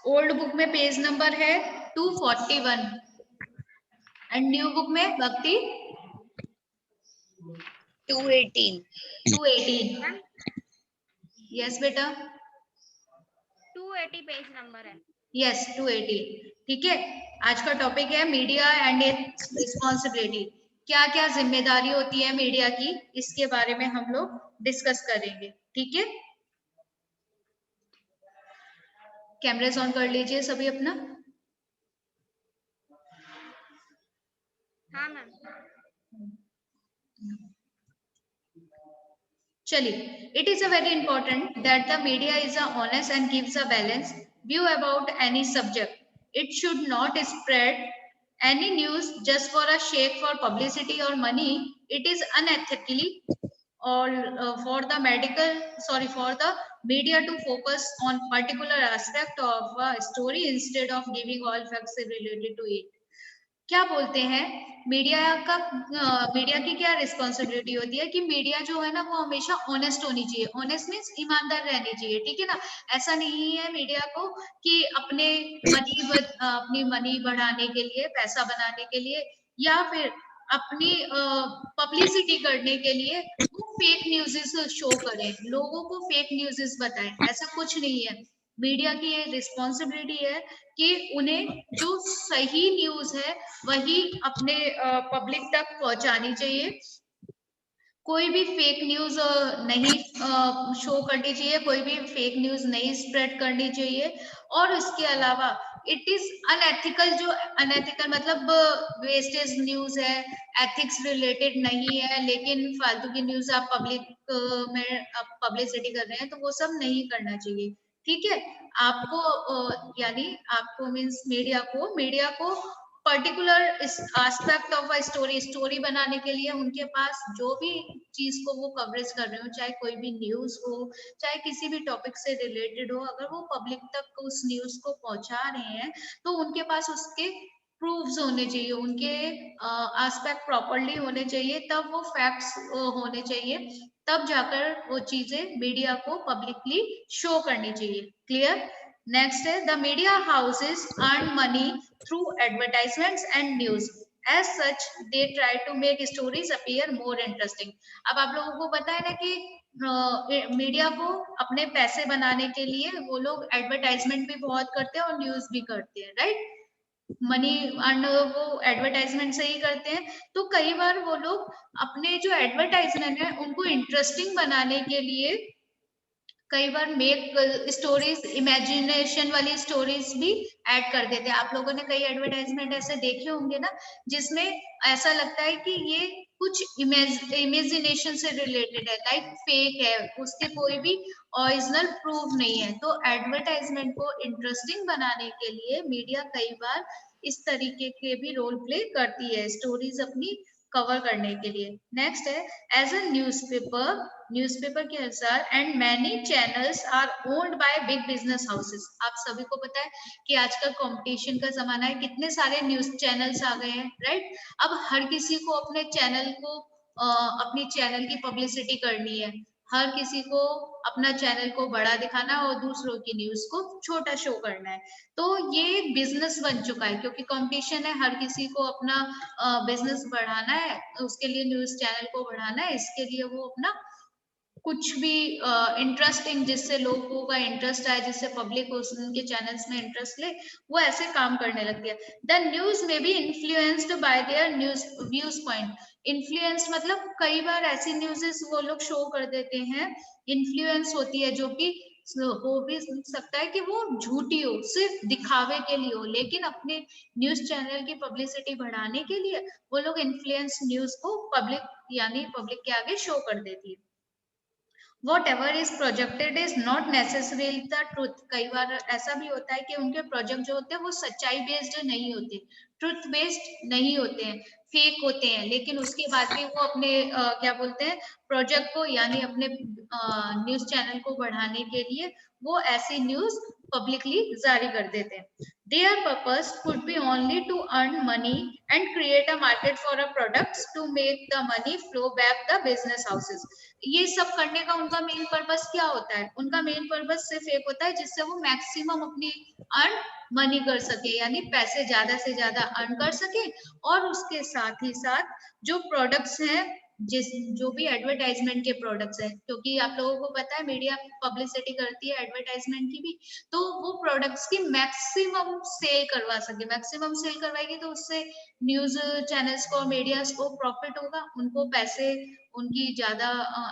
Old book में page number है 241 and new book में भक्ति 218 यस बेटा 280 पेज नंबर है। यस 280। ठीक है, आज का टॉपिक है मीडिया एंड इट्स रिस्पॉन्सिबिलिटी। क्या क्या जिम्मेदारी होती है मीडिया की, इसके बारे में हम लोग डिस्कस करेंगे। ठीक है, कैमरास ऑन कर लीजिए सभी अपना। हाँ मैम। चलिए, it is a very important that the media is a honest and gives a balanced view about any subject. It should not spread any news just for a shake for publicity or money. It is unethically or for the media to focus on particular aspect of a story instead of giving all facts related to it. क्या बोलते हैं, media की क्या responsibility होती है कि media जो है ना वो हमेशा ऑनेस्ट होनी चाहिए। ऑनेस्ट मीन्स ईमानदार रहनी चाहिए। ठीक है ना, ऐसा नहीं है मीडिया को कि अपनी मनी बढ़ाने के लिए, पैसा बनाने के लिए, या फिर अपनी पब्लिसिटी करने के लिए वो फेक न्यूज़ेस शो करें, लोगों को फेक न्यूज़ेस बताएं। ऐसा कुछ नहीं है। मीडिया की ये रिस्पॉन्सिबिलिटी है कि उन्हें जो सही न्यूज है वही अपने पब्लिक तक पहुंचानी चाहिए। कोई भी फेक न्यूज नहीं शो करनी चाहिए, कोई भी फेक न्यूज नहीं स्प्रेड करनी चाहिए। और इसके अलावा इट इज अनएथिकल, जो अनएथिकल मतलब वेस्टेज न्यूज है, एथिक्स रिलेटेड नहीं है, लेकिन फालतू की न्यूज आप पब्लिक में आप पब्लिसिटी कर रहे हैं, तो वो सब नहीं करना चाहिए। ठीक है, आपको यानी आपको मीन्स मीडिया को particular aspect of a story बनाने के लिए उनके पास जो भी चीज को वो कवरेज कर रहे हो, चाहे कोई भी न्यूज हो, चाहे किसी भी टॉपिक से रिलेटेड हो, अगर वो पब्लिक तक उस न्यूज को पहुंचा रहे हैं तो उनके पास उसके प्रूफ्स होने चाहिए, उनके एस्पेक्ट प्रॉपरली होने चाहिए, तब वो फैक्ट्स होने चाहिए, तब जाकर वो चीजें मीडिया को पब्लिकली शो करनी चाहिए। क्लियर? नेक्स्ट है the media houses earn money through advertisements and news. As such, they try to make stories appear more interesting. अब आप लोगों को पता है ना कि मीडिया को अपने पैसे बनाने के लिए वो लोग एडवर्टाइजमेंट भी बहुत करते हैं और न्यूज भी करते हैं, राइट? मनी अर्न वो एडवर्टाइजमेंट से ही करते हैं। तो कई बार वो लोग अपने जो एडवर्टाइजमेंट है उनको इंटरेस्टिंग बनाने के लिए कई बार मेक स्टोरीज, इमेजिनेशन वाली स्टोरीज भी ऐड कर देते हैं। आप लोगों ने कई एडवर्टाइजमेंट ऐसे देखे होंगे ना, जिसमें ऐसा लगता है कि ये कुछ इमेजिनेशन से रिलेटेड है, लाइक फेक है, उसके कोई भी ओरिजिनल प्रूफ नहीं है। तो एडवर्टाइजमेंट को इंटरेस्टिंग बनाने के लिए मीडिया कई बार इस तरीके के भी रोल प्ले करती है, स्टोरीज अपनी कवर करने के लिए। नेक्स्ट है एज अ न्यूज़पेपर के अनुसार and many channels are owned by big business houses. आप सभी को पता है कि आजकल कंपटीशन का जमाना है, कितने सारे न्यूज चैनल्स आ गए हैं, राइट? अब हर किसी को अपने चैनल को अपनी चैनल की पब्लिसिटी करनी है, हर किसी को अपना चैनल को बड़ा दिखाना और दूसरों की न्यूज को छोटा शो करना है। तो ये एक बिजनेस बन चुका है, क्योंकि कंपटीशन है, हर किसी को अपना बिजनेस बढ़ाना है, उसके लिए न्यूज चैनल को बढ़ाना है, इसके लिए वो अपना कुछ भी इंटरेस्टिंग, जिससे लोगों का इंटरेस्ट आए, जिससे पब्लिक उनके चैनल्स में इंटरेस्ट ले, वो ऐसे काम करने लगती है। द न्यूज में B influenced by there news views point. Influence मतलब कई बार ऐसी न्यूज़ेस वो लोग शो कर देते हैं, इन्फ्लुएंस होती है, जो कि हो भी सकता है कि वो झूठी हो, सिर्फ दिखावे के लिए हो, लेकिन अपने न्यूज चैनल की पब्लिसिटी बढ़ाने के लिए वो लोग इन्फ्लुएंस न्यूज को पब्लिक के आगे शो कर देती है। Whatever is projected is not necessarily the truth. कई बार ऐसा भी होता है कि उनके प्रोजेक्ट जो होते हैं वो सच्चाई बेस्ड नहीं होते, ट्रुथ बेस्ड नहीं होते हैं, फेक होते हैं, लेकिन उसके बाद भी वो अपने क्या बोलते हैं प्रोजेक्ट को, यानी अपने न्यूज चैनल को बढ़ाने के लिए वो ऐसी न्यूज पब्लिकली जारी कर देते हैं। Their purpose could be only to earn money and create a market for a products to make the money flow back the business houses. ये सब करने का उनका मेन पर्पस क्या होता है? उनका मेन पर्पस सिर्फ एक होता है जिससे वो मैक्सिमम अपनी अर्न मनी कर सके, यानी पैसे ज्यादा से ज्यादा अर्न कर सके, और उसके साथ ही साथ जो प्रोडक्ट्स हैं, जिस जो भी एडवर्टाइजमेंट के प्रोडक्ट्स हैं, क्योंकि आप लोगों को पता है मीडिया पब्लिसिटी करती है एडवर्टाइजमेंट की भी, तो वो प्रोडक्ट्स की मैक्सिमम सेल करवा सके। मैक्सिमम सेल करवाएगी तो उससे न्यूज चैनल्स को, मीडियाज को प्रॉफिट होगा, उनको पैसे, उनकी ज्यादा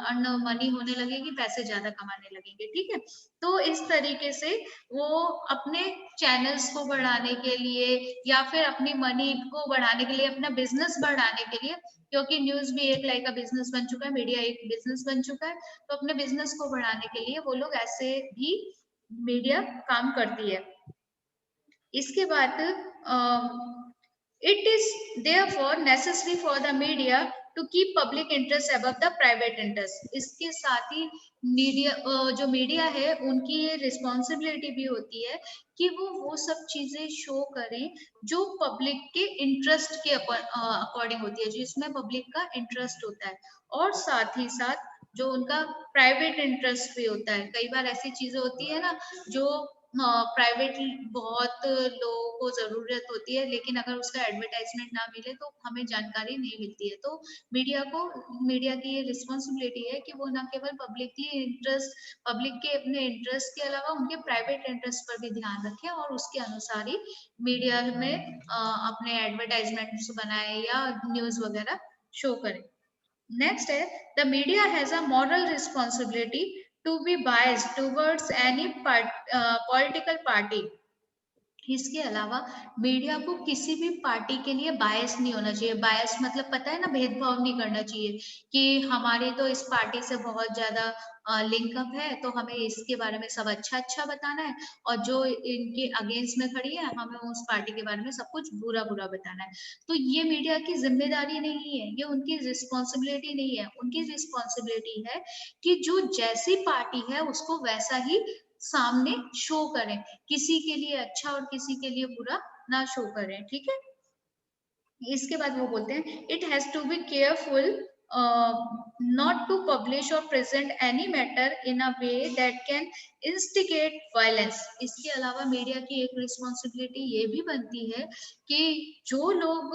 अर्न मनी होने लगेगी, पैसे ज्यादा कमाने लगेंगे। ठीक है, तो इस तरीके से वो अपने चैनल्स को बढ़ाने के लिए या फिर अपनी मनी को बढ़ाने के लिए, अपना बिजनेस बढ़ाने के लिए, क्योंकि न्यूज भी एक लाइक का बिजनेस बन चुका है, मीडिया एक बिजनेस बन चुका है, तो अपने बिजनेस को बढ़ाने के लिए वो लोग ऐसे भी मीडिया काम करती है। इसके बाद it is therefore necessary for the media to keep public interest above the private interest. इसके साथ ही मीडिया, जो मीडिया है, उनकी ये रिस्पॉन्सिबिलिटी भी होती है कि वो सब चीजें शो करें जो पब्लिक के इंटरेस्ट के अकॉर्डिंग होती है, जिसमें पब्लिक का इंटरेस्ट होता है, और साथ ही साथ जो उनका प्राइवेट इंटरेस्ट भी होता है। कई बार ऐसी चीजें होती है ना जो प्राइवेट बहुत लोगों को जरूरत होती है, लेकिन अगर उसका एडवर्टाइजमेंट ना मिले तो हमें जानकारी नहीं मिलती है। तो मीडिया की ये रिस्पॉन्सिबिलिटी है कि वो ना केवल पब्लिक के अपने इंटरेस्ट के अलावा उनके प्राइवेट इंटरेस्ट पर भी ध्यान रखें, और उसके अनुसार ही मीडिया में अपने एडवर्टाइजमेंट्स बनाए या न्यूज वगैरह शो करें। Next है the media has a moral responsibility to be biased towards any political party। इसके अलावा मीडिया को किसी भी पार्टी के लिए बायस नहीं होना चाहिए। बायस मतलब पता है ना, भेदभाव नहीं करना चाहिए कि हमारे तो इस पार्टी से बहुत ज्यादा लिंकअप है तो हमें इसके बारे में सब अच्छा अच्छा बताना है, और जो इनके अगेंस्ट में खड़ी है हमें उस पार्टी के बारे में सब कुछ बुरा बुरा बताना है। तो ये मीडिया की जिम्मेदारी नहीं है, ये उनकी रिस्पॉन्सिबिलिटी नहीं है। उनकी रिस्पॉन्सिबिलिटी है कि जो जैसी पार्टी है उसको वैसा ही सामने शो करें, किसी के लिए अच्छा और किसी के लिए बुरा ना शो करें। ठीक है, इसके बाद वो बोलते हैं it has to be careful not to publish और present any matter in a way that can instigate violence. इसके अलावा मीडिया की एक रिस्पॉन्सिबिलिटी ये भी बनती है कि जो लोग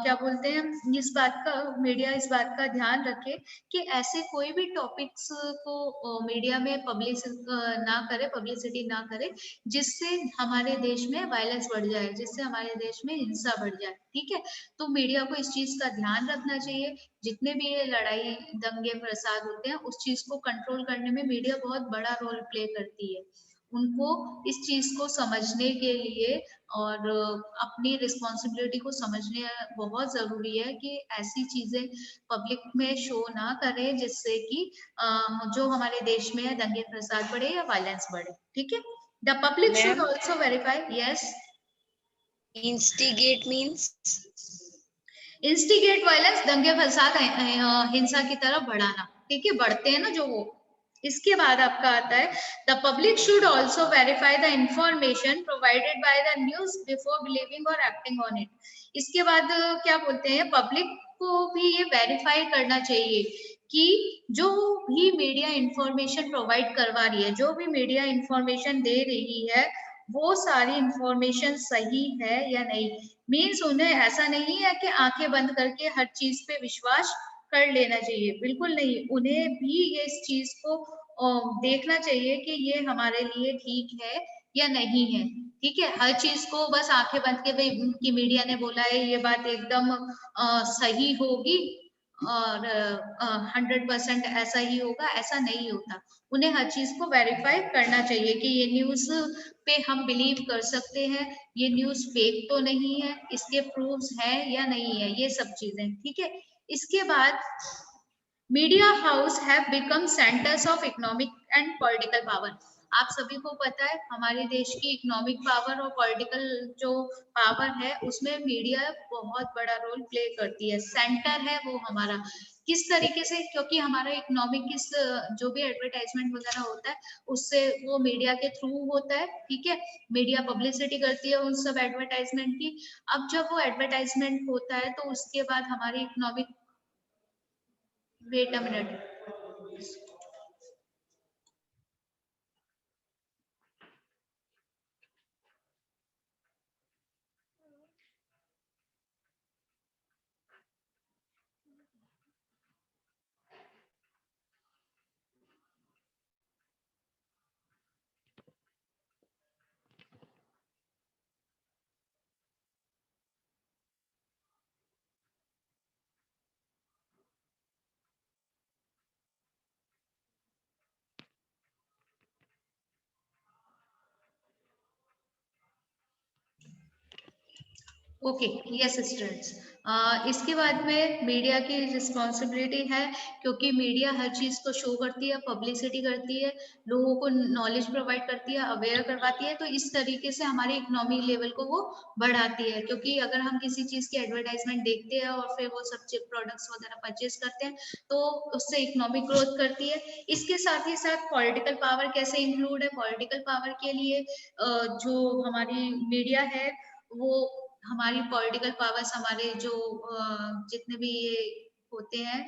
क्या बोलते हैं, इस बात का, मीडिया इस बात का ध्यान रखे कि ऐसे कोई भी टॉपिक्स को मीडिया में पब्लिसिटी ना करे जिससे हमारे देश में वायलेंस बढ़ जाए, जिससे हमारे देश में हिंसा बढ़ जाए। ठीक है, तो मीडिया को इस चीज का ध्यान रखना चाहिए। जितने भी ये लड़ाई दंगे फसाद होते हैं उस चीज को कंट्रोल करने में मीडिया बहुत बड़ा रोल प्ले करती है। उनको इस चीज को समझने के लिए और अपनी रिस्पॉन्सिबिलिटी को समझने बहुत जरूरी है कि ऐसी चीजें पब्लिक में शो ना करें जिससे कि जो हमारे देश में है दंगे फसाद बढ़े या वायलेंस बढ़े। ठीक है, the public should ma'am, also verify. Yes, instigate means? Instigate violence, दंगे फसाद, हिंसा की तरफ बढ़ाना। ठीक है, बढ़ते हैं ना जो वो। इसके बाद आपका आता है the public should also verify the information provided by the news before believing और एक्टिंग ऑन इट। इसके बाद क्या बोलते हैं, पब्लिक को भी ये वेरीफाई करना चाहिए कि जो भी मीडिया इंफॉर्मेशन प्रोवाइड करवा रही है, जो भी मीडिया इंफॉर्मेशन दे रही है, वो सारी इंफॉर्मेशन सही है या नहीं। मीन्स उन्हें ऐसा नहीं है कि आंखें बंद करके हर चीज पे विश्वास कर लेना चाहिए, बिल्कुल नहीं। उन्हें भी ये इस चीज को देखना चाहिए कि ये हमारे लिए ठीक है या नहीं है। ठीक है, हर चीज को बस आंखें बंद के भाई कि मीडिया ने बोला है ये बात एकदम सही होगी और 100% ऐसा ही होगा, ऐसा नहीं होता। उन्हें हर चीज को वेरीफाई करना चाहिए कि ये न्यूज पे हम बिलीव कर सकते हैं, ये न्यूज फेक तो नहीं है, इसके प्रूफ्स हैं या नहीं है, ये सब चीजें। ठीक है, इसके बाद media house have become centres of economic and political power. आप सभी को पता है हमारे देश की इकोनॉमिक पावर और पॉलिटिकल जो पावर है उसमें मीडिया बहुत बड़ा रोल प्ले करती है, सेंटर है वो हमारा। किस तरीके से, क्योंकि हमारा इकोनॉमिक किस जो भी एडवर्टाइजमेंट वगैरह होता है उससे वो मीडिया के थ्रू होता है, ठीक है। मीडिया पब्लिसिटी करती है उन सब एडवर्टाइजमेंट की। अब जब वो एडवर्टाइजमेंट होता है तो उसके बाद हमारी economic, wait a minute, okay, yes students. इसके बाद में मीडिया की रिस्पॉन्सिबिलिटी है, क्योंकि मीडिया हर चीज को शो करती है, पब्लिसिटी करती है, लोगों को नॉलेज प्रोवाइड करती है, अवेयर करवाती है, तो इस तरीके से हमारी इकोनॉमी लेवल को वो बढ़ाती है। क्योंकि अगर हम किसी चीज की एडवर्टाइजमेंट देखते हैं और फिर वो सब प्रोडक्ट्स वगैरह परचेज करते हैं तो उससे इकोनॉमिक ग्रोथ करती है। इसके साथ ही साथ पॉलिटिकल पावर कैसे इंक्लूड है, पॉलिटिकल पावर के लिए जो हमारी मीडिया है वो, हमारी पॉलिटिकल पावर्स, हमारे जो जितने भी ये होते हैं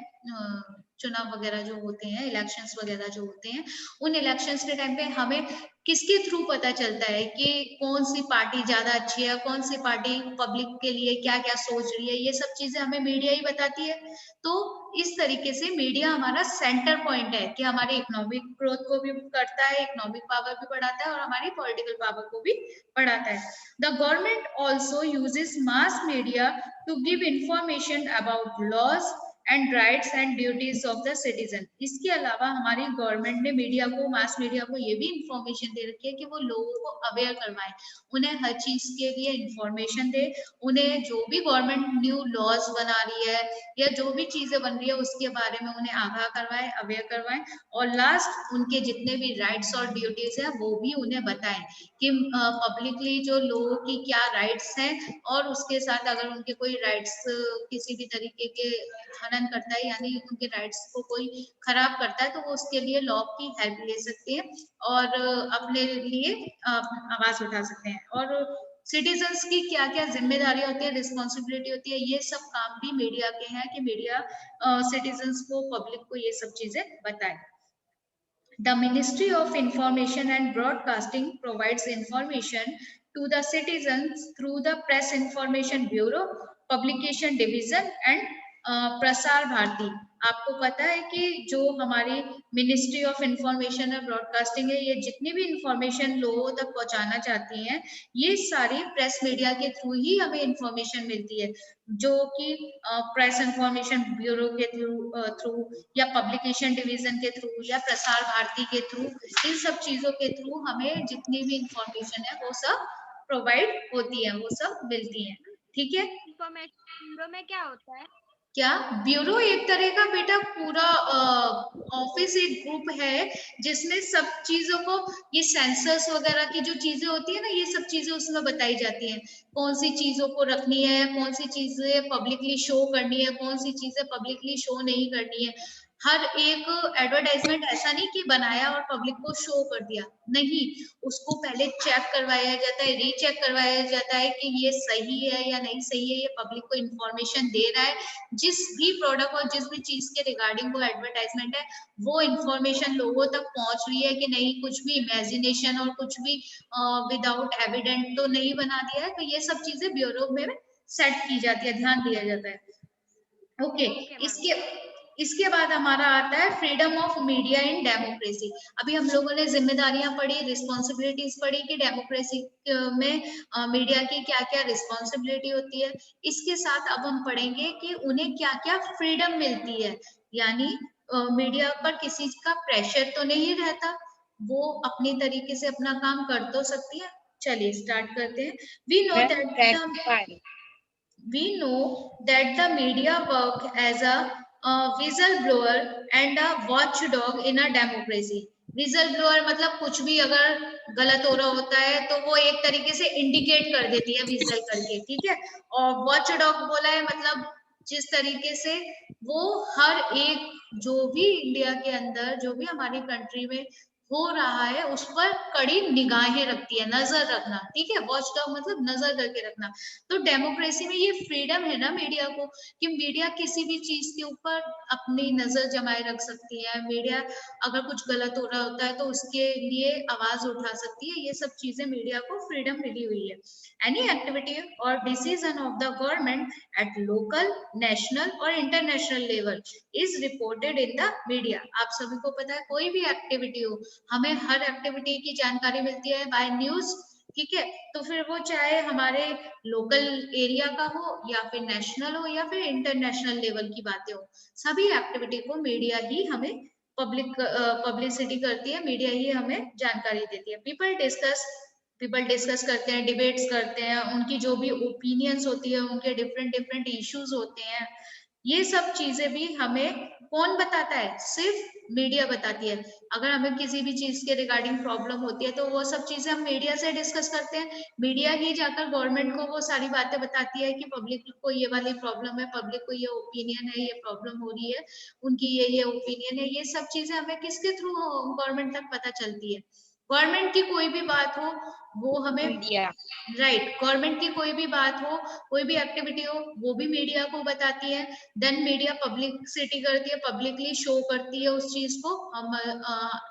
चुनाव वगैरह जो होते हैं, इलेक्शंस वगैरह जो होते हैं, उन इलेक्शंस के टाइम पे हमें किसके थ्रू पता चलता है कि कौन सी पार्टी ज्यादा अच्छी है, कौन सी पार्टी पब्लिक के लिए क्या क्या सोच रही है, ये सब चीजें हमें मीडिया ही बताती है। तो इस तरीके से मीडिया हमारा सेंटर पॉइंट है कि हमारे इकोनॉमिक ग्रोथ को भी करता है, इकोनॉमिक पावर भी बढ़ाता है और हमारी पॉलिटिकल पावर को भी बढ़ाता है। The government also uses mass media to give information about laws and rights and duties of the citizen. इसके अलावा हमारी गवर्नमेंट ने मीडिया को, मास मीडिया को ये भी इंफॉर्मेशन दे रखी है कि वो लोगों को अवेयर करवाएं, उन्हें हर चीज के लिए इंफॉर्मेशन दे, उन्हें जो भी गवर्नमेंट न्यू लॉज बना रही है या जो भी चीजें बन रही है उसके बारे में उन्हें आगाह करवाएं, अवेयर करवाएं, और लास्ट उनके जितने भी राइट्स और ड्यूटीज है वो भी उन्हें बताएं कि पब्लिकली जो लोगों की क्या राइट्स हैं, और उसके साथ अगर उनके कोई राइट्स किसी भी तरीके के हनन करता है, यानी उनके राइट्स को कोई खराब करता है, तो वो उसके लिए लॉ की हेल्प ले सकते हैं और अपने लिए आवाज उठा सकते हैं। और सिटीजन्स की क्या क्या जिम्मेदारी होती है, रिस्पॉन्सिबिलिटी होती है, ये सब काम भी मीडिया के हैं कि मीडिया सिटीजन्स को, पब्लिक को ये सब चीजें बताए। The Ministry of Information and Broadcasting provides information to the citizens through the Press Information Bureau, Publication Division and Prasar Bharati. आपको पता है कि जो हमारी मिनिस्ट्री ऑफ इंफॉर्मेशन और ब्रॉडकास्टिंग है, ये जितनी भी इंफॉर्मेशन लोगों तक पहुंचाना चाहती हैं, ये सारी प्रेस मीडिया के थ्रू ही हमें इंफॉर्मेशन मिलती है, जो कि प्रेस इंफॉर्मेशन ब्यूरो के थ्रू या पब्लिकेशन डिवीजन के थ्रू या प्रसार भारती के थ्रू, इन सब चीजों के थ्रू हमें जितनी भी इंफॉर्मेशन है वो सब प्रोवाइड होती है, वो सब मिलती है, ठीक है। इंफॉर्मेशन ब्यूरो में क्या होता है? क्या ब्यूरो एक तरह का बेटा पूरा ऑफिस, एक ग्रुप है जिसमें सब चीजों को, ये सेंसर्स वगैरह की जो चीजें होती है ना, ये सब चीजें उसमें बताई जाती हैं, कौन सी चीजों को रखनी है, कौन सी चीजें पब्लिकली शो करनी है, कौन सी चीजें पब्लिकली शो नहीं करनी है। हर एक एडवर्टाइजमेंट ऐसा नहीं कि बनाया और पब्लिक को शो कर दिया, नहीं, उसको पहले चेक करवाया जाता है, रीचेक करवाया जाता है कि ये सही है या नहीं सही है, ये पब्लिक को इंफॉर्मेशन दे रहा है, जिस भी प्रोडक्ट और जिस भी चीज के रिगार्डिंग वो एडवर्टाइजमेंट है वो इंफॉर्मेशन लोगों तक पहुंच रही है कि नहीं, कुछ भी इमेजिनेशन और कुछ भी विदाउट एविडेंट तो नहीं बना दिया है। तो ये सब चीजें ब्यूरो में सेट की जाती है, ध्यान दिया जाता है। ओके, इसके बाद हमारा आता है freedom of media in democracy. अभी हम लोगों ने जिम्मेदारियां पढ़ी, रिस्पॉन्सिबिलिटीज पढ़ी कि डेमोक्रेसी में मीडिया की क्या क्या रिस्पॉन्सिबिलिटी होती है। इसके साथ अब हम पढ़ेंगे कि उन्हें क्या क्या फ्रीडम मिलती है, यानी मीडिया पर किसी का प्रेशर तो नहीं रहता, वो अपनी तरीके से अपना काम कर तो सकती है। चलिए स्टार्ट करते हैं। We know that we know that the media work as a whistleblower and a watchdog in a democracy. Whistleblower मतलब कुछ भी अगर गलत हो रहा होता है तो वो एक तरीके से इंडिकेट कर देती है विजल करके, ठीक है। और वॉचडॉग बोला है मतलब जिस तरीके से वो हर एक जो भी इंडिया के अंदर जो भी हमारी कंट्री में हो रहा है उस पर कड़ी निगाहें रखती है, नजर रखना, ठीक है। वॉच डॉग मतलब नजर करके रखना। तो डेमोक्रेसी में ये फ्रीडम है ना मीडिया को, कि मीडिया किसी भी चीज के ऊपर अपनी नजर जमाए रख सकती है। मीडिया अगर कुछ गलत हो रहा होता है तो उसके लिए आवाज उठा सकती है। ये सब चीजें मीडिया को फ्रीडम मिली हुई है। एनी एक्टिविटी और decision of the government at local, national और international level is reported in the media. आप सभी को पता है कोई भी एक्टिविटी हो, हमें हर एक्टिविटी की जानकारी मिलती है बाय न्यूज, ठीक है। तो फिर वो चाहे हमारे लोकल एरिया का हो या फिर नेशनल हो या फिर इंटरनेशनल लेवल की बातें हो, सभी एक्टिविटी को मीडिया ही हमें पब्लिसिटी करती है, मीडिया ही हमें जानकारी देती है। पीपल डिस्कस करते हैं, डिबेट्स करते हैं, उनकी जो भी ओपिनियंस होती है, उनके डिफरेंट डिफरेंट इश्यूज होते हैं, ये सब चीजें भी हमें कौन बताता है? सिर्फ मीडिया बताती है। अगर हमें किसी भी चीज के रिगार्डिंग प्रॉब्लम होती है तो वो सब चीजें हम मीडिया से डिस्कस करते हैं। मीडिया ही जाकर गवर्नमेंट को वो सारी बातें बताती है कि पब्लिक को ये वाली प्रॉब्लम है, पब्लिक को ये ओपिनियन है, ये प्रॉब्लम हो रही है, उनकी ये ओपिनियन है। ये सब चीजें हमें किसके थ्रू गवर्नमेंट तक पता चलती है? गवर्नमेंट की कोई भी बात हो वो हमें, मीडिया। राइट, गवर्नमेंट की कोई भी बात हो, कोई भी एक्टिविटी हो, वो भी मीडिया को बताती है। देन मीडिया पब्लिसिटी करती है, पब्लिकली शो करती है उस चीज को हम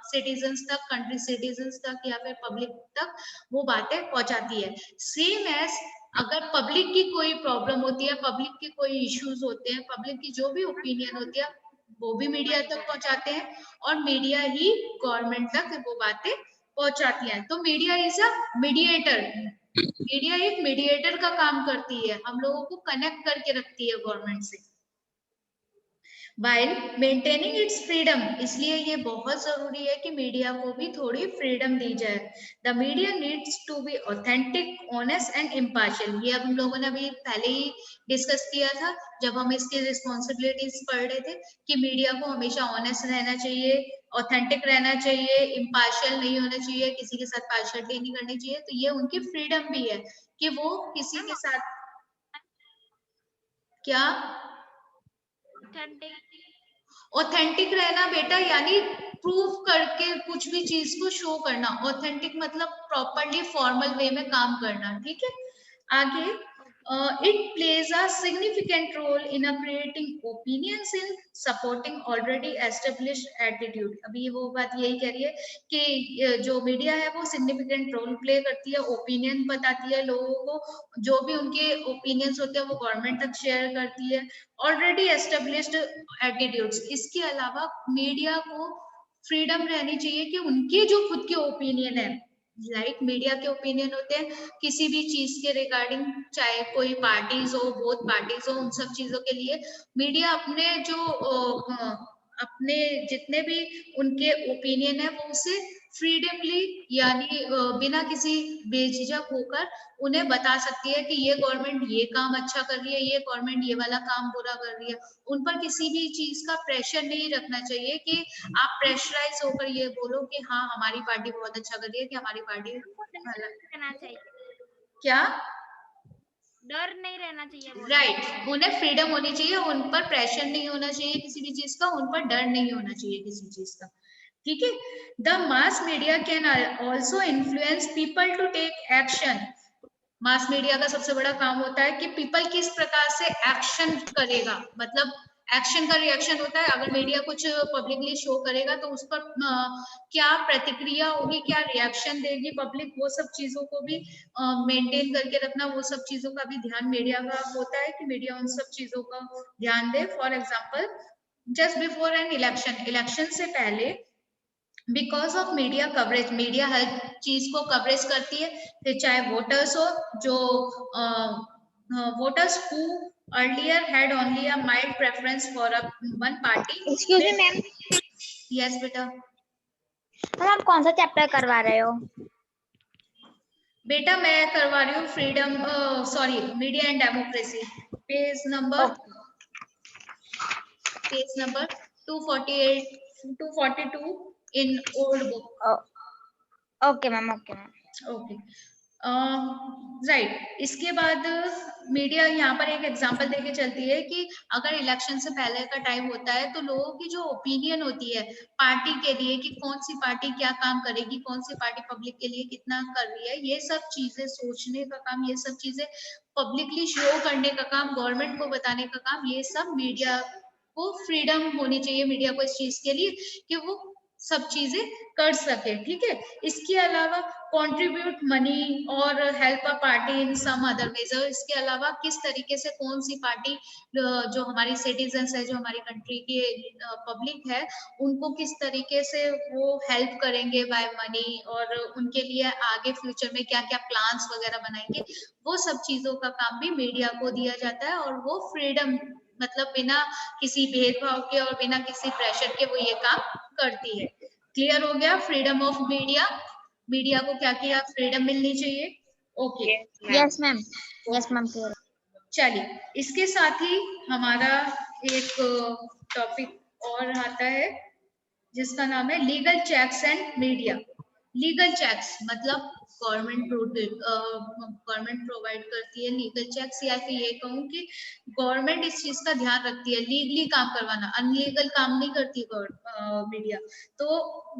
सिटीजन्स तक, कंट्री सिटीजन्स तक या फिर पब्लिक तक वो बातें पहुंचाती है। सेम एज अगर पब्लिक की कोई प्रॉब्लम होती है, पब्लिक के कोई इश्यूज होते हैं, पब्लिक की जो भी ओपिनियन होती है वो भी मीडिया तक पहुंचाते हैं और मीडिया ही गवर्नमेंट तक वो बातें पहुंचाती है। तो media is a mediator, media एक मीडिएटर का काम करती है, हम लोगों को कनेक्ट करके रखती है गवर्नमेंट से while maintaining its freedom। इसलिए ये बहुत जरूरी है कि मीडिया को भी थोड़ी फ्रीडम दी जाए। The media needs to be authentic, honest and impartial. ये अब हम लोगों ने अभी पहले ही डिस्कस किया था जब हम इसकी रिस्पॉन्सिबिलिटीज पढ़ रहे थे कि मीडिया को हमेशा ऑनेस्ट रहना चाहिए, ऑथेंटिक रहना चाहिए, इम्पार्शियल नहीं होना चाहिए, किसी के साथ पार्शियलिटी नहीं करनी चाहिए। तो ये उनकी फ्रीडम भी है कि वो किसी के साथ क्या ऑथेंटिक। ऑथेंटिक रहना बेटा, यानी प्रूव करके कुछ भी चीज को शो करना। ऑथेंटिक मतलब प्रॉपरली फॉर्मल वे में काम करना, ठीक है। आगे, it plays a significant role in creating opinions in supporting already established attitude. अभी वो बात यही कह रही है कि जो मीडिया है वो सिग्निफिकेंट रोल प्ले करती है, ओपिनियन बताती है लोगों को, जो भी उनके ओपिनियंस होते हैं वो गवर्नमेंट तक शेयर करती है, ऑलरेडी एस्टेब्लिश्ड एटीट्यूड्स। इसके अलावा मीडिया को फ्रीडम रहनी चाहिए कि उनके जो खुद के ओपिनियन है, लाइक मीडिया के ओपिनियन होते हैं किसी भी चीज के रिगार्डिंग, चाहे कोई पार्टीज हो, बोथ पार्टीज हो, उन सब चीजों के लिए मीडिया अपने जो अपने जितने भी उनके ओपिनियन है वो उसे फ्रीडमली यानी बिना किसी बेझिझक होकर उन्हें बता सकती है कि ये गवर्नमेंट ये काम अच्छा कर रही है, ये गवर्नमेंट ये वाला काम बुरा कर रही है। उन पर किसी भी चीज का प्रेशर नहीं रखना चाहिए कि आप प्रेशराइज होकर ये बोलो कि हाँ हमारी पार्टी बहुत अच्छा कर रही है, कि हमारी पार्टी रहना चाहिए, क्या, डर नहीं रहना चाहिए बोल रही हूँ। राइट, उन्हें फ्रीडम होनी चाहिए, उन पर प्रेशर नहीं होना चाहिए किसी भी चीज का, उन पर डर नहीं होना चाहिए किसी चीज का, ठीक है। The mass media can also influence people to take action. Mass media का सबसे बड़ा काम होता है कि पीपल किस प्रकार से एक्शन करेगा, मतलब एक्शन का रिएक्शन होता है। अगर मीडिया कुछ पब्लिकली शो करेगा तो उस पर क्या प्रतिक्रिया होगी, क्या रिएक्शन देगी पब्लिक, वो सब चीजों को भी मेंटेन करके रखना, वो सब चीजों का भी ध्यान मीडिया का होता है कि मीडिया उन सब चीजों का ध्यान दे। For example, just before an election, election से पहले because of media coverage, media हर चीज को कवरेज करती है, फिर चाहे वोटर्स हो जो voters who earlier had only a mild preference for a one party. Excuse me ma'am, yes बेटा। आप कौन सा चैप्टर करवा रहे हो? बेटा मैं करवा रही हूँ freedom, sorry, media and democracy, page number 248 242 in old book. Okay ma'am, okay ma'am. Okay, right. इसके बाद मीडिया यहाँ पर एक एग्जांपल देके चलती है कि अगर इलेक्शन से पहले का टाइम होता है तो लोगों की जो ओपिनियन होती है पार्टी के लिए कि कौन सी पार्टी क्या काम करेगी, कौन सी पार्टी पब्लिक के लिए कितना कर रही है, ये सब चीजें सोचने का काम, ये सब चीजें पब्लिकली शो करने का काम, गवर्नमेंट को बताने का काम, ये सब मीडिया को फ्रीडम होनी चाहिए, मीडिया को इस चीज के लिए कि वो सब चीजें कर सके। ठीक है। इसके अलावा कंट्रीब्यूट मनी और help a party in some other major. इसके अलावा किस तरीके से कौन सी पार्टी जो हमारी सिटीजन्स है, जो हमारी कंट्री की पब्लिक है, उनको किस तरीके से वो हेल्प करेंगे बाय मनी, और उनके लिए आगे फ्यूचर में क्या क्या प्लान्स वगैरह बनाएंगे, वो सब चीजों का काम भी मीडिया को दिया जाता है। और वो फ्रीडम मतलब बिना किसी भेदभाव के और बिना किसी प्रेशर के वो ये काम करती है। क्लियर हो गया फ्रीडम ऑफ मीडिया, मीडिया को क्या क्या फ्रीडम मिलनी चाहिए। Okay. Yes ma'am, yes ma'am clear. चलिए, इसके साथ ही हमारा एक टॉपिक और आता है जिसका नाम है legal checks and media. Legal checks मतलब गवर्नमेंट प्रोवाइड करती है लीगल चेक्स, या फिर ये कहूँ कि गवर्नमेंट इस चीज का ध्यान रखती है लीगली काम करवाना, अनलीगल काम नहीं करती मीडिया। तो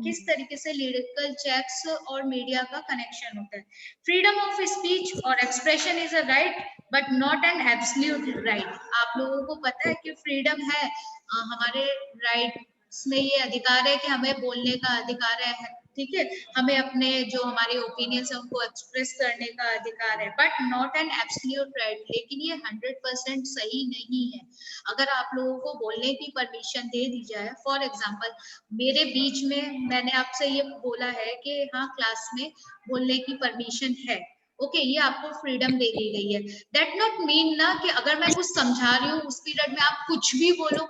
किस तरीके से लीगल चेक्स और मीडिया का कनेक्शन होता है। फ्रीडम ऑफ स्पीच और expression is a right but not an absolute right. आप लोगों को पता है कि फ्रीडम है, हमारे राइट्स में ये अधिकार है कि हमें बोलने का अधिकार है। ठीक है। हमें अपने जो हमारे ओपिनियंस है उनको एक्सप्रेस करने का अधिकार है, but not an absolute right. लेकिन ये 100% सही नहीं है। अगर आप लोगों को बोलने की परमिशन दे दी जाए, फॉर एग्जाम्पल मेरे बीच में मैंने आपसे ये बोला है कि हाँ क्लास में बोलने की परमिशन है, ओके, ये आपको फ्रीडम दे दी गई है। दैट नॉट मीन ना कि अगर मैं कुछ समझा रही हूँ उस पीरियड में आप कुछ भी बोलो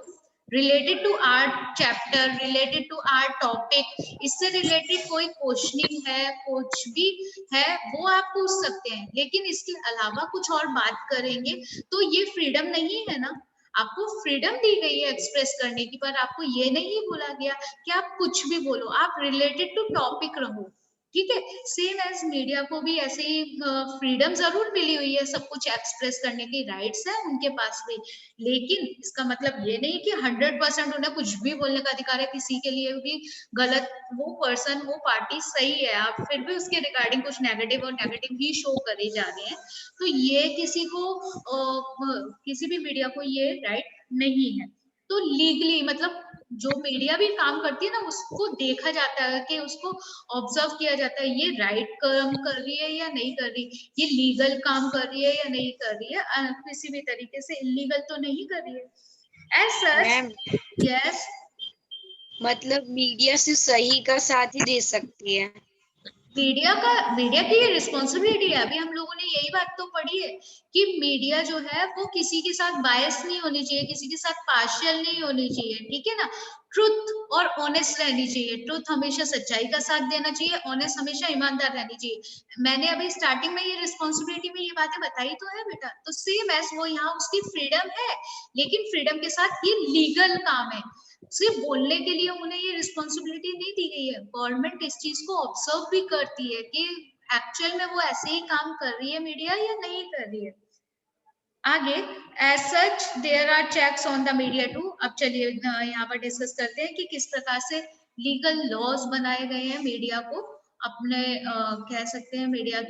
related to art chapter, related to art topic, इससे रिलेटेड कोई क्वेश्चनिंग है, कुछ भी है, वो आप पूछ सकते हैं। लेकिन इसके अलावा कुछ और बात करेंगे तो ये फ्रीडम नहीं है ना। आपको फ्रीडम दी गई है एक्सप्रेस करने की, पर आपको ये नहीं बोला गया कि आप कुछ भी बोलो, आप रिलेटेड टू टॉपिक रहो। ठीक है। सेम एज मीडिया को भी ऐसे ही फ्रीडम जरूर मिली हुई है, सब कुछ एक्सप्रेस करने की राइट्स है उनके पास भी, लेकिन इसका मतलब ये नहीं कि 100% उन्हें कुछ भी बोलने का अधिकार है। किसी के लिए भी गलत, वो पर्सन वो पार्टी सही है, आप फिर भी उसके रिगार्डिंग कुछ नेगेटिव और नेगेटिव ही शो करे जा रहे हैं, तो ये किसी को किसी भी मीडिया को ये राइट नहीं है। तो लीगली मतलब जो मीडिया भी काम करती है ना, उसको देखा जाता है कि उसको ऑब्जर्व किया जाता है, ये राइट काम कर रही है या नहीं कर रही, ये लीगल काम कर रही है या नहीं कर रही है, किसी भी तरीके से इलीगल तो नहीं कर रही है एज सच। यस, मतलब मीडिया सिर्फ सही का साथ ही दे सकती है। मीडिया की ये रिस्पॉन्सिबिलिटी है। अभी हम लोगों ने यही बात तो पढ़ी है कि मीडिया जो है वो किसी के साथ बायस नहीं होनी चाहिए, किसी के साथ पार्शियल नहीं होनी चाहिए। ठीक है ना। ट्रुथ और ऑनेस्ट रहनी चाहिए, ट्रुथ हमेशा सच्चाई का साथ देना चाहिए, ऑनेस्ट हमेशा ईमानदार रहनी चाहिए। मैंने अभी स्टार्टिंग में ये रिस्पॉन्सिबिलिटी में ये बातें बताई तो है बेटा, तो सेम एज वो यहाँ उसकी फ्रीडम है, लेकिन फ्रीडम के साथ ये लीगल काम है। सिर्फ बोलने के लिए उन्हें ये रिस्पॉन्सिबिलिटी नहीं दी गई है। गवर्नमेंट इस चीज को ऑब्जर्व भी करती है कि एक्चुअल में वो ऐसे ही काम कर रही है मीडिया या नहीं कर रही है। आगे, as such there are checks on the media too. अब चलिए यहाँ पर डिस्कस करते हैं कि किस प्रकार से लीगल लॉज बनाए गए हैं मीडिया को अपने कह सकते हैं मीडिया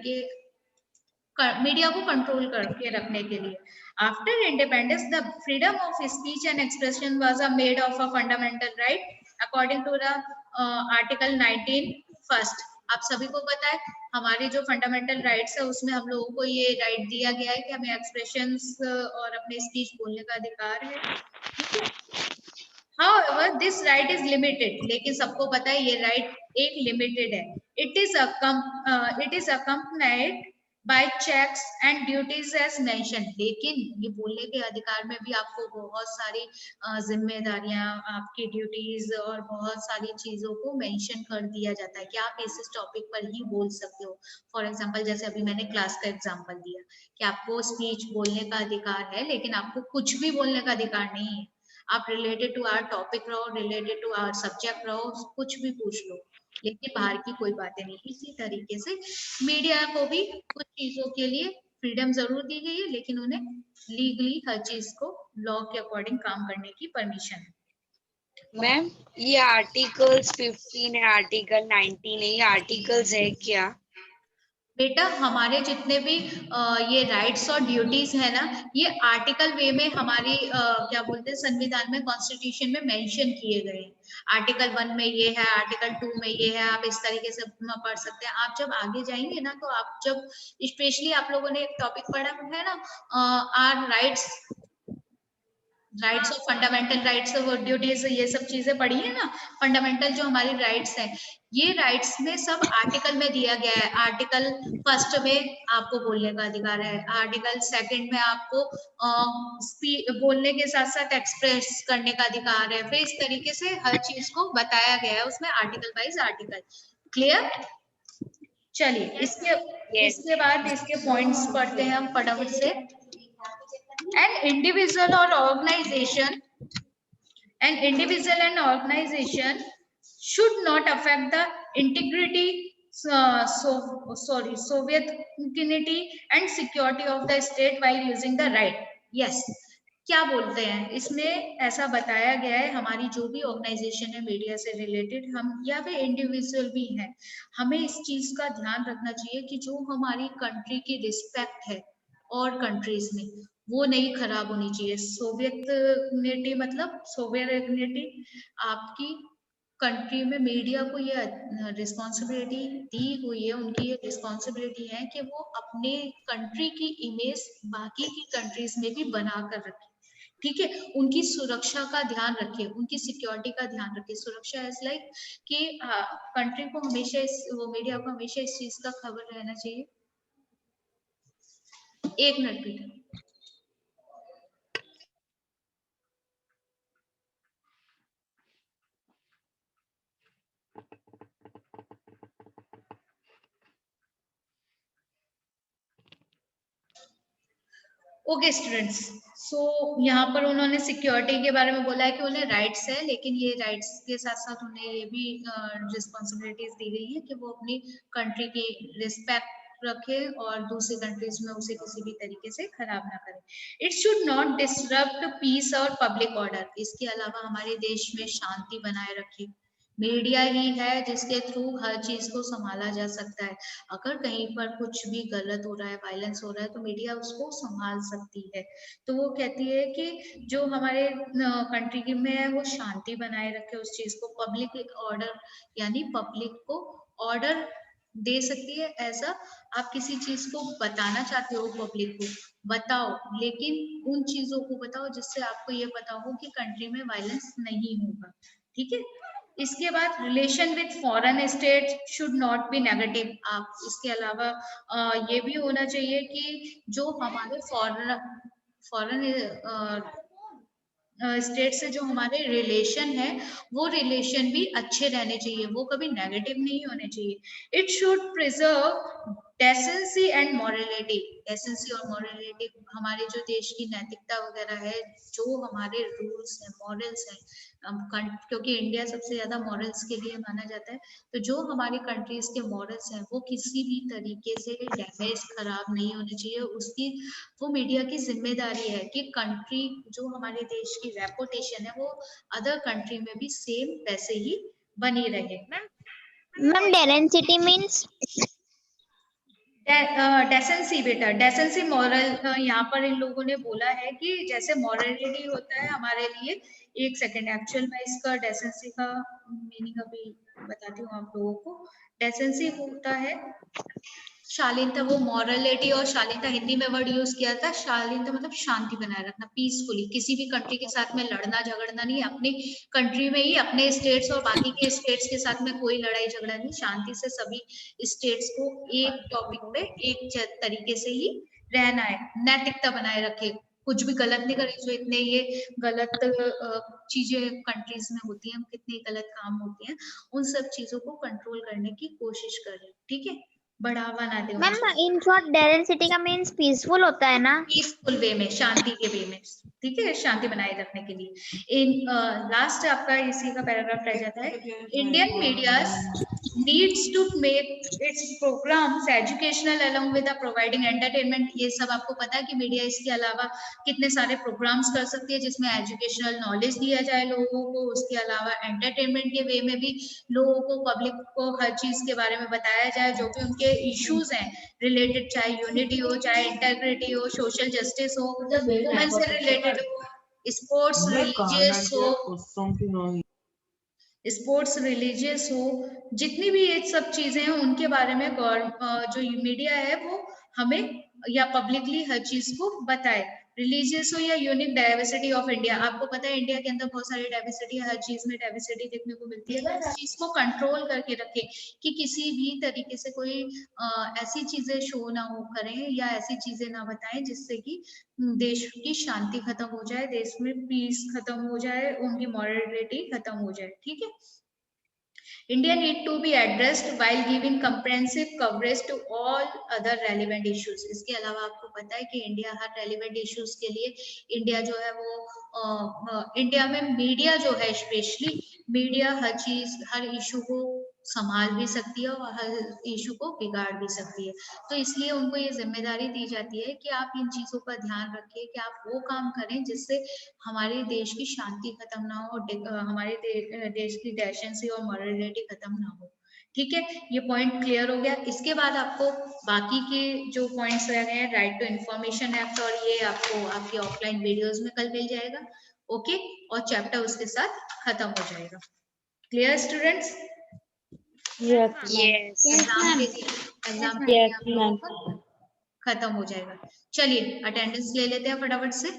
को कंट्रोल करके रखने के लिए। After independence the freedom of speech and expression was a made of a fundamental right according to the article 19 first. आप सभी को पता है हमारे जो फंडामेंटल राइट्स है उसमें हम लोगों को ये राइट दिया गया है कि हमें एक्सप्रेशंस और अपने स्पीच बोलने का अधिकार है। However, this right is limited, लेकिन सबको पता है ये राइट एक लिमिटेड है। It is accompanied by checks and duties as mentioned। लेकिन ये बोलने के अधिकार में भी आपको बहुत सारी जिम्मेदारियां, आपकी ड्यूटीज और बहुत सारी चीजों को मेंशन कर दिया जाता है कि आप इस टॉपिक पर ही बोल सकते हो। फॉर एग्जाम्पल जैसे अभी मैंने क्लास का एग्जाम्पल दिया कि आपको स्पीच बोलने का अधिकार है, लेकिन आपको कुछ भी बोलने का अधिकार नहीं है। आप रिलेटेड टू आवर टॉपिक रहो, रिलेटेड टू आवर सब्जेक्ट रहो, कुछ भी पूछ लो। लेकिन बाहर की कोई बातें नहीं। इसी तरीके से मीडिया को भी कुछ चीजों के लिए फ्रीडम जरूर दी गई है, लेकिन उन्हें लीगली हर चीज को लॉ के अकॉर्डिंग काम करने की परमिशन है। मैम ये आर्टिकल्स 15 है, आर्टिकल 19 है, ये आर्टिकल्स है क्या? बेटा हमारे जितने भी ये राइट्स और ड्यूटीज है ना, ये आर्टिकल वे में हमारी क्या बोलते हैं संविधान में, कॉन्स्टिट्यूशन में मेंशन किए गए हैं। आर्टिकल 1 में ये है, आर्टिकल 2 में ये है, आप इस तरीके से पढ़ सकते हैं। आप जब आगे जाएंगे ना, तो आप जब स्पेशली आप लोगों ने एक टॉपिक पढ़ा है ना, our rights of fundamental rights और ड्यूटीज, ये सब चीजें पढ़ी है ना, फंडामेंटल जो हमारी राइट्स हैं, ये राइट्स में सब आर्टिकल में दिया गया है। आर्टिकल 1 में आपको बोलने का अधिकार है, आर्टिकल 2 में आपको बोलने के साथ साथ एक्सप्रेस करने का अधिकार है। फिर इस तरीके से हर चीज को बताया गया है उसमें, आर्टिकल वाइज आर्टिकल। क्लियर? चलिए इसके बाद इसके पॉइंट्स पढ़ते हैं हम फटाफट से। An individual and organization should not affect the integrity, sovereignty and security of the state while using the right. Yes. क्या बोलते हैं इसमें? ऐसा बताया गया है हमारी जो भी ऑर्गेनाइजेशन है मीडिया से रिलेटेड, हम या फिर इंडिविजुअल भी हैं, हमें इस चीज का ध्यान रखना चाहिए कि जो हमारी कंट्री की रिस्पेक्ट है और कंट्रीज में, वो नहीं खराब होनी चाहिए। सोवियत मतलब सोवेरेनिटी आपकी कंट्री में मीडिया को ये रिस्पॉन्सिबिलिटी दी हुई है, उनकी ये रिस्पॉन्सिबिलिटी है कि वो अपने कंट्री की इमेज बाकी की कंट्रीज में भी बना कर रखे। ठीक है, उनकी सुरक्षा का ध्यान रखे, उनकी सिक्योरिटी का ध्यान रखे। सुरक्षा इज लाइक कि कंट्री को हमेशा मीडिया को हमेशा इस चीज का खबर रहना चाहिए। एक मिनट बेटा। ओके स्टूडेंट्स, सो यहाँ पर उन्होंने सिक्योरिटी के बारे में बोला है कि उन्हें राइट्स है, लेकिन ये राइट्स के साथ साथ उन्हें ये भी रिस्पॉन्सिबिलिटीज दी गई है कि वो अपनी कंट्री की रिस्पेक्ट रखे और दूसरी कंट्रीज में उसे किसी भी तरीके से खराब ना करे। It should not disrupt peace और पब्लिक ऑर्डर। इसके अलावा हमारे देश में शांति बनाए रखे। मीडिया ही है जिसके थ्रू हर चीज को संभाला जा सकता है। अगर कहीं पर कुछ भी गलत हो रहा है, वायलेंस हो रहा है, तो मीडिया उसको संभाल सकती है। तो वो कहती है कि जो हमारे कंट्री में है वो शांति बनाए रखे उस चीज को। पब्लिक ऑर्डर यानी पब्लिक को ऑर्डर दे सकती है। ऐसा आप किसी चीज को बताना चाहते हो पब्लिक को, बताओ, लेकिन उन चीजों को बताओ जिससे आपको ये पता हो कि कंट्री में वायलेंस नहीं होगा। ठीक है। इसके बाद relation with foreign state should not be negative. आप इसके अलावा ये भी होना चाहिए कि जो हमारे फॉरेन स्टेट से जो हमारे रिलेशन है, वो रिलेशन भी अच्छे रहने चाहिए, वो कभी नेगेटिव नहीं होने चाहिए। It should preserve decency and morality. Decency और मॉरलिटी हमारे जो देश की नैतिकता वगैरह है, जो हमारे रूल्स हैं, मॉरल्स हैं, क्योंकि इंडिया सबसे ज्यादा मॉरल्स के लिए माना जाता है, तो जो हमारी कंट्रीज के मॉरल्स हैं वो किसी भी तरीके से डैमेज, खराब नहीं होने चाहिए। उसकी वो मीडिया की जिम्मेदारी है कि कंट्री, जो हमारे देश की रेपुटेशन है, वो अदर कंट्री में भी सेम वैसे ही बनी रहे। मैम डेरेंसिटी मीन्स डेसेंसी बेटा, डेसेंसी मॉरल, यहाँ पर इन लोगों ने बोला है कि जैसे मॉरलिटी होता है हमारे लिए, एक सेकेंड, एक्चुअल में इसका डेसेंसी का मीनिंग अभी बताती हूँ आप लोगों को। डेसेंसी होता है शालीनता, वो मॉरलिटी और शालीनता हिंदी में वर्ड यूज किया था। शालीनता मतलब शांति बनाए रखना, पीसफुली, किसी भी कंट्री के साथ में लड़ना झगड़ना नहीं, अपनी कंट्री में ही अपने स्टेट्स और बाकी के स्टेट्स के साथ में कोई लड़ाई झगड़ा नहीं, शांति से सभी स्टेट्स को एक टॉपिक पे एक तरीके से ही रहना है। नैतिकता बनाए रखे, कुछ भी गलत नहीं करे। जो इतने ये गलत चीजें कंट्रीज में होती हैं, कितनी गलत काम होते हैं, उन सब चीजों को कंट्रोल करने की कोशिश करें। ठीक है, बढ़ावा ना दे। मैम इन शॉर्ट डेरेंसिटी का मीन्स पीसफुल होता है ना, पीसफुल वे में, शांति के वे में, ठीक है, शांति बनाए रखने के लिए। इन लास्ट आपका इसी का पैराग्राफ रह जाता है। Indian media needs to make its programs educational along with the providing entertainment। ये सब आपको पता है कि मीडिया इसके अलावा कितने सारे प्रोग्राम्स कर सकती है जिसमें एजुकेशनल नॉलेज दिया जाए लोगों को, उसके अलावा एंटरटेनमेंट के वे में भी लोगों को, पब्लिक को हर चीज के बारे में बताया जाए जो भी उनके इश्यूज हैं रिलेटेड, चाहे यूनिटी हो, चाहे इंटेग्रिटी हो, सोशल जस्टिस हो, वुमेन से रिलेटेड हो, स्पोर्ट्स रिलीजियस हो, स्पोर्ट्स रिलीजियस हो, जितनी भी ये सब चीजें हैं उनके बारे में जो मीडिया है वो हमें या पब्लिकली हर चीज को बताए। रिलीजियस हो या यूनिक डाइवर्सिटी ऑफ इंडिया, आपको पता है इंडिया के अंदर बहुत सारी डाइवर्सिटी है, हर चीज में डाइवर्सिटी देखने को मिलती है। इस चीज को कंट्रोल करके रखें कि किसी भी तरीके से कोई ऐसी चीजें शो ना हो करें या ऐसी चीजें ना बताएं जिससे कि देश की शांति खत्म हो जाए, देश में पीस खत्म हो जाए, उनकी मॉरलिटी खत्म हो जाए। ठीक है। India need to be addressed while giving comprehensive coverage to all other relevant issues। इसके अलावा आपको पता है कि इंडिया हर रेलिवेंट इश्यूज के लिए इंडिया जो है वो इंडिया में मीडिया जो है, स्पेशली मीडिया हर चीज, हर इशू को संभाल भी सकती है और हर इशू को बिगाड़ भी सकती है। तो इसलिए उनको ये जिम्मेदारी दी जाती है कि आप इन चीजों का ध्यान रखें कि आप वो काम करें जिससे हमारे देश की शांति खत्म ना हो, हमारे देश की डेसेंसी और मॉरलिटी खत्म ना हो। ठीक है, ये पॉइंट क्लियर हो गया। इसके बाद आपको बाकी के जो पॉइंट्स रह गए हैं, राइट टू इंफॉर्मेशन एक्ट, और ये आपको आपके ऑफलाइन वीडियोस में कल मिल जाएगा। ओके, और चैप्टर उसके साथ खत्म हो जाएगा। Clear students? Yes. एग्जाम के लिए आप लोगों का खत्म हो जाएगा। चलिए अटेंडेंस ले लेते हैं फटाफट से।